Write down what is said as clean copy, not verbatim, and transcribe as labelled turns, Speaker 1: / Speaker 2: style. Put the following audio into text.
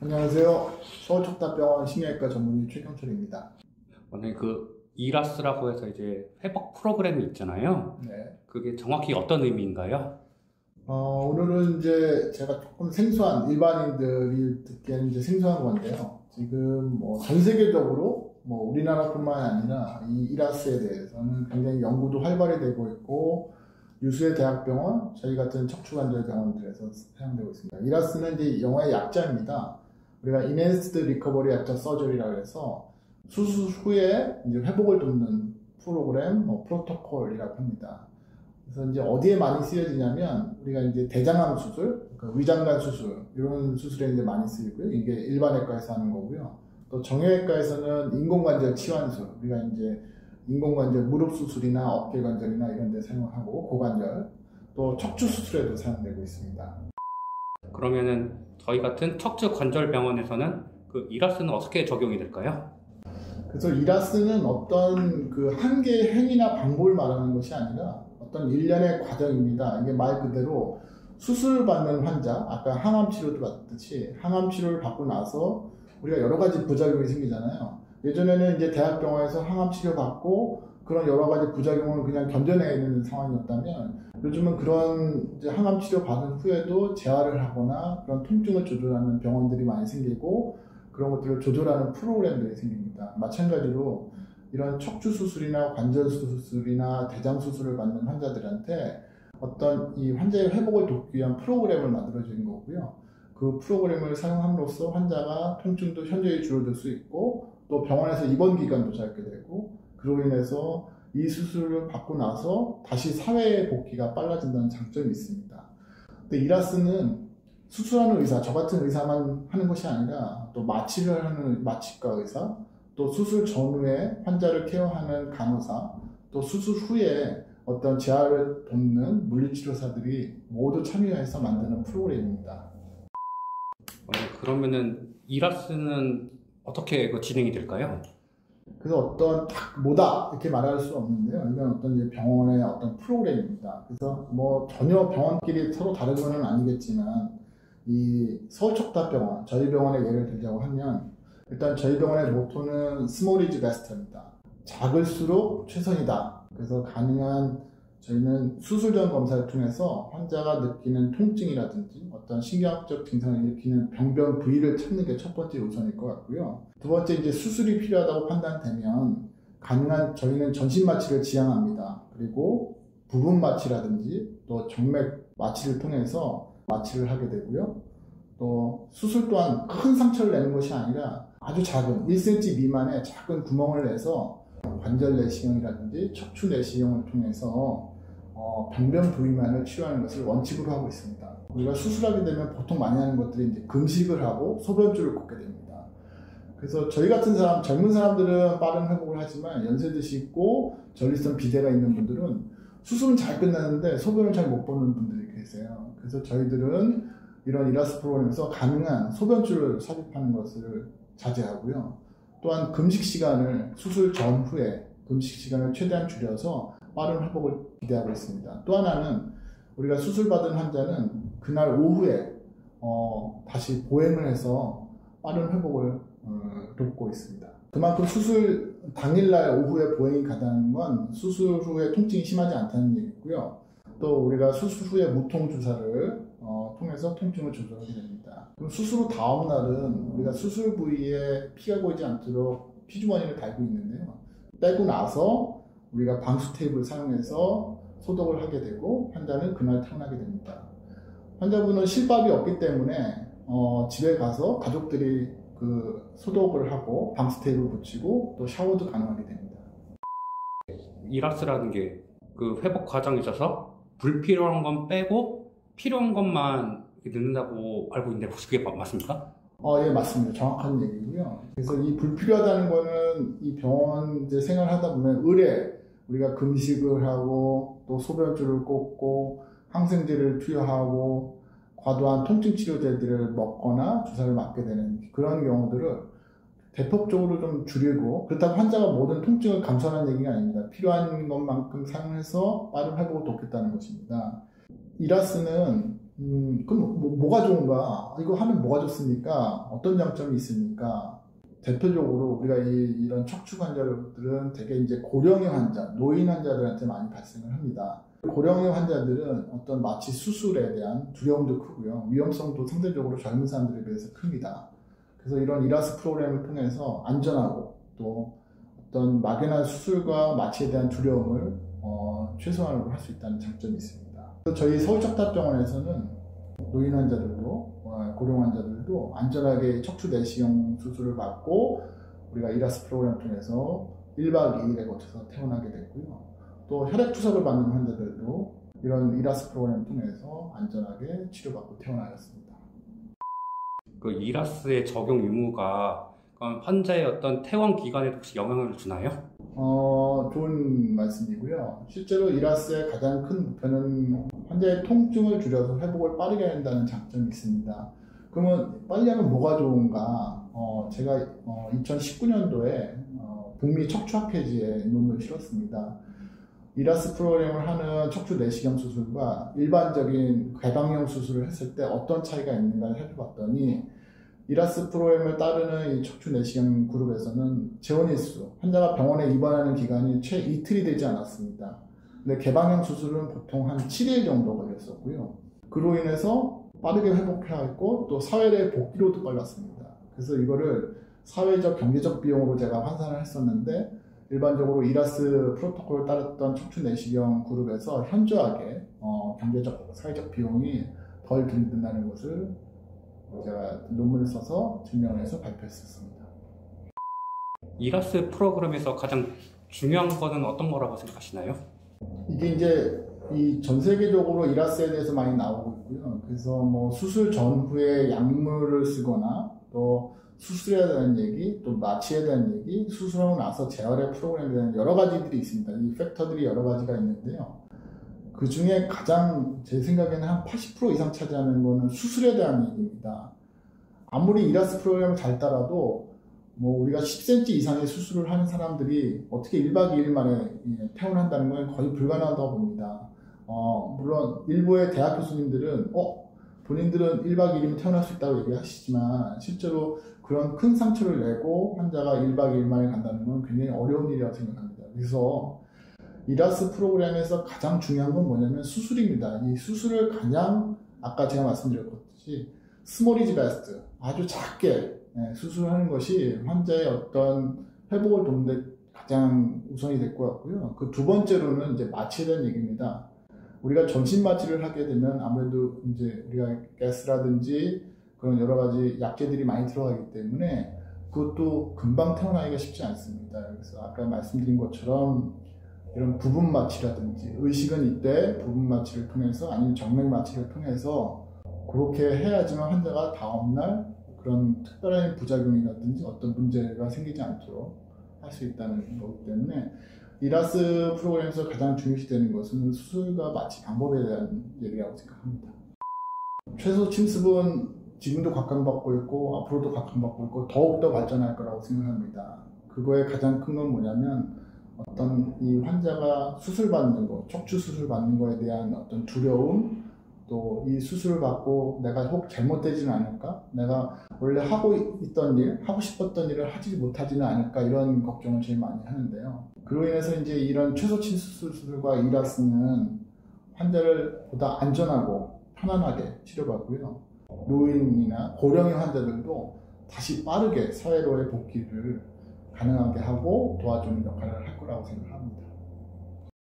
Speaker 1: 안녕하세요. 서울촉답병원 심혈과 전문의 최경철입니다.
Speaker 2: 오늘 이라스라고 해서 이제 회복 프로그램이 있잖아요.
Speaker 1: 네.
Speaker 2: 그게 정확히 어떤 의미인가요?
Speaker 1: 오늘은 이제 제가 조금 생소한 일반인들이 듣기에는 이제 생소한 건데요. 지금 전 세계적으로 우리나라뿐만 아니라 이 이라스에 대해서는 굉장히 연구도 활발히 되고 있고 유수의 대학병원, 저희 같은 척추관절병원들에서 사용되고 있습니다. 이라스는 이제 영어의 약자입니다. 우리가 Enhanced Recovery After Surgery라고 해서 수술 후에 이제 회복을 돕는 프로그램, 프로토콜이라고 합니다. 그래서 이제 어디에 많이 쓰여지냐면 우리가 이제 대장암 수술, 위장관 수술 이런 수술에 이제 많이 쓰이고요. 이게 일반외과에서 하는 거고요. 또 정형외과에서는 인공관절 치환술, 우리가 이제 인공관절 무릎 수술이나 어깨 관절이나 이런 데 사용하고 고관절, 또 척추 수술에도 사용되고 있습니다.
Speaker 2: 그러면은 저희 같은 척추 관절 병원에서는 이라스는 어떻게 적용이 될까요?
Speaker 1: 그래서 이라스는 어떤 한 개의 행위나 방법을 말하는 것이 아니라 어떤 일련의 과정입니다. 이게 말 그대로 수술 받는 환자, 아까 항암 치료도 봤듯이 항암 치료를 받고 나서 우리가 여러 가지 부작용이 생기잖아요. 예전에는 이제 대학병원에서 항암 치료 받고 그런 여러 가지 부작용을 그냥 견뎌내는 상황이었다면 요즘은 그런 이제 항암 치료 받은 후에도 재활을 하거나 그런 통증을 조절하는 병원들이 많이 생기고 그런 것들을 조절하는 프로그램들이 생깁니다. 마찬가지로 이런 척추 수술이나 관절 수술이나 대장 수술을 받는 환자들한테 어떤 이 환자의 회복을 돕기 위한 프로그램을 만들어진 거고요. 그 프로그램을 사용함으로써 환자가 통증도 현저히 줄어들 수 있고 또 병원에서 입원 기간도 짧게 되고 그로 인해서 이 수술을 받고 나서 다시 사회에 복귀가 빨라진다는 장점이 있습니다. 근데 이라스는 수술하는 의사, 저 같은 의사만 하는 것이 아니라 또 마취를 하는 마취과 의사, 또 수술 전후에 환자를 케어하는 간호사, 또 수술 후에 어떤 재활을 돕는 물리치료사들이 모두 참여해서 만드는 프로그램입니다.
Speaker 2: 그러면은 이라스는 어떻게 진행이 될까요?
Speaker 1: 그래서 어떤 뭐다 이렇게 말할 수 없는데요. 이건 어떤 이제 병원의 어떤 프로그램입니다. 그래서 전혀 병원끼리 서로 다른 건 아니겠지만 이 서울촉답병원, 저희 병원의 예를 들자고 하면 일단 저희 병원의 모토는 Small is best입니다. 작을수록 최선이다. 그래서 가능한 저희는 수술 전 검사를 통해서 환자가 느끼는 통증이라든지 어떤 신경학적 증상을 일으키는 병변 부위를 찾는 게 첫 번째 우선일 것 같고요. 두 번째 이제 수술이 필요하다고 판단되면 가능한 저희는 전신 마취를 지향합니다. 그리고 부분 마취라든지 또 정맥 마취를 통해서 마취를 하게 되고요. 또 수술 또한 큰 상처를 내는 것이 아니라 아주 작은 1cm 미만의 작은 구멍을 내서 관절 내시경이라든지 척추 내시경을 통해서 병변 부위만을 치료하는 것을 원칙으로 하고 있습니다. 우리가 수술하게 되면 보통 많이 하는 것들이 이제 금식을 하고 소변줄을 꽂게 됩니다. 그래서 저희 같은 사람, 젊은 사람들은 빠른 회복을 하지만 연세 드시고 전립선 비대가 있는 분들은 수술은 잘 끝나는데 소변을 잘 못 보는 분들이 계세요. 그래서 저희들은 이런 이라스 프로그램에서 가능한 소변줄을 삽입하는 것을 자제하고요. 또한 금식 시간을 수술 전후에 금식 시간을 최대한 줄여서 빠른 회복을 기대하고 있습니다. 또 하나는 우리가 수술받은 환자는 그날 오후에 다시 보행을 해서 빠른 회복을 돕고 있습니다. 그만큼 수술 당일날 오후에 보행이 가능한 건 수술 후에 통증이 심하지 않다는 얘기고요. 또 우리가 수술 후에 무통 주사를 통해서 통증을 조절하게 됩니다. 그럼 수술 후 다음 날은 우리가 수술 부위에 피가 고이지 않도록 피주머니를 달고 있는데요. 빼고 나서 우리가 방수 테이프를 사용해서 소독을 하게 되고 환자는 그날 퇴원하게 됩니다. 환자분은 실밥이 없기 때문에 집에 가서 가족들이 소독을 하고 방수 테이프를 붙이고 또 샤워도 가능하게 됩니다.
Speaker 2: 이라스라는 게 회복 과정에 있어서 불필요한 건 빼고 필요한 것만 넣는다고 알고 있는데 혹시 그게 맞습니까?
Speaker 1: 예, 맞습니다. 정확한 얘기고요. 그래서 이 불필요하다는 거는 이 병원 이제 생활하다 보면 우리가 금식을 하고 또 소변줄을 꽂고 항생제를 투여하고 과도한 통증 치료제들을 먹거나 주사를 맞게 되는 그런 경우들을 대폭적으로 좀 줄이고, 그렇다고 환자가 모든 통증을 감수하는 얘기가 아닙니다. 필요한 것만큼 사용해서 빠른 회복을 돕겠다는 것입니다. 이라스는 그럼 뭐가 좋은가? 이거 하면 뭐가 좋습니까? 어떤 장점이 있습니까? 대표적으로 우리가 이런 척추 관절들은 되게 이제 고령의 환자, 노인 환자들한테 많이 발생을 합니다. 고령의 환자들은 어떤 마취 수술에 대한 두려움도 크고요. 위험성도 상대적으로 젊은 사람들에 비해서 큽니다. 그래서 이런 이라스 프로그램을 통해서 안전하고 또 어떤 막연한 수술과 마취에 대한 두려움을 최소한으로 할 수 있다는 장점이 있습니다. 저희 서울척탑병원에서는 노인 환자들도 고령 환자들도 안전하게 척추 내시경 수술을 받고 우리가 이라스 프로그램을 통해서 1박 2일에 거쳐서 퇴원하게 됐고요. 또 혈액 투석을 받는 환자들도 이런 이라스 프로그램을 통해서 안전하게 치료받고 퇴원하였습니다.
Speaker 2: 그 이라스의 적용 유무가 환자의 어떤 퇴원 기간에 혹시 영향을 주나요?
Speaker 1: 좋은 말씀이고요. 실제로 이라스의 가장 큰 목표는 환자의 통증을 줄여서 회복을 빠르게 한다는 장점이 있습니다. 그러면 빨리 하면 뭐가 좋은가? 제가 2019년도에 북미 척추학회지에 논문을 실었습니다. 이라스 프로그램을 하는 척추 내시경 수술과 일반적인 개방형 수술을 했을 때 어떤 차이가 있는가를 살펴봤더니 이라스 프로그램을 따르는 이 척추 내시경 그룹에서는 재원일수, 환자가 병원에 입원하는 기간이 채 이틀이 되지 않았습니다. 근데 개방형 수술은 보통 한 7일 정도 걸렸었고요. 그로 인해서 빠르게 회복해야 했고 또 사회의 복귀로도 빨랐습니다. 그래서 이거를 사회적 경제적 비용으로 제가 환산을 했었는데 일반적으로 이라스 프로토콜을 따랐던 척추 내시경 그룹에서 현저하게 경제적, 사회적 비용이 덜 든다는 것을 제가 논문을 써서 증명해서 발표했었습니다.
Speaker 2: 이라스 프로그램에서 가장 중요한 거는 어떤 거라고 생각하시나요?
Speaker 1: 이게 이제 전 세계적으로 이라스에 대해서 많이 나오고 있고요. 그래서 뭐 수술 전후에 약물을 쓰거나 또 수술에 대한 얘기, 또 마취에 대한 얘기, 수술하고 나서 재활의 프로그램에 대한 여러 가지들이 있습니다. 이 팩터들이 여러 가지가 있는데요. 그 중에 가장 제 생각에는 한 80% 이상 차지하는 거는 수술에 대한 얘기입니다. 아무리 이라스 프로그램을 잘 따라도 뭐 우리가 10cm 이상의 수술을 하는 사람들이 어떻게 1박 2일 만에 퇴원한다는 건 거의 불가능하다고 봅니다. 물론 일부의 대학 교수님들은 본인들은 1박 2일이면 퇴원할 수 있다고 얘기하시지만 실제로 그런 큰 상처를 내고 환자가 1박 2일 만에 간다는 건 굉장히 어려운 일이라고 생각합니다. 그래서 이라스 프로그램에서 가장 중요한 건 뭐냐면 수술입니다. 이 수술을 가장 아까 제가 말씀드렸듯이 스몰 이즈 베스트, 아주 작게 수술하는 것이 환자의 어떤 회복을 돕는 데 가장 우선이 될 것 같고요. 그 두 번째로는 이제 마취에 대한 얘기입니다. 우리가 전신 마취를 하게 되면 아무래도 이제 우리가 가스라든지 그런 여러 가지 약재들이 많이 들어가기 때문에 그것도 금방 퇴원하기가 쉽지 않습니다. 그래서 아까 말씀드린 것처럼 이런 부분 마취라든지 의식은 이때 부분 마취를 통해서 아니면 정맥 마취를 통해서 그렇게 해야지만 환자가 다음날 그런 특별한 부작용이라든지 어떤 문제가 생기지 않도록 할 수 있다는 거기 때문에 이라스 프로그램에서 가장 중요시되는 것은 수술과 마취 방법에 대한 얘기라고 생각합니다. 최소 침습은 지금도 각광받고 있고 앞으로도 각광받고 있고 더욱더 발전할 거라고 생각합니다. 그거의 가장 큰 건 뭐냐면 어떤 이 환자가 수술받는 거, 척추 수술 받는 거에 대한 어떤 두려움, 또 이 수술을 받고 내가 혹 잘못되지는 않을까? 내가 원래 하고 있던 일, 하고 싶었던 일을 하지 못하지는 않을까? 이런 걱정을 제일 많이 하는데요. 그로 인해서 이제 이런 최소침 수술과 이라스는 환자를 보다 안전하고 편안하게 치료받고요. 노인이나 고령의 환자들도 다시 빠르게 사회로의 복귀를 가능하게 하고 도와주는 역할을 할 거라고 생각합니다.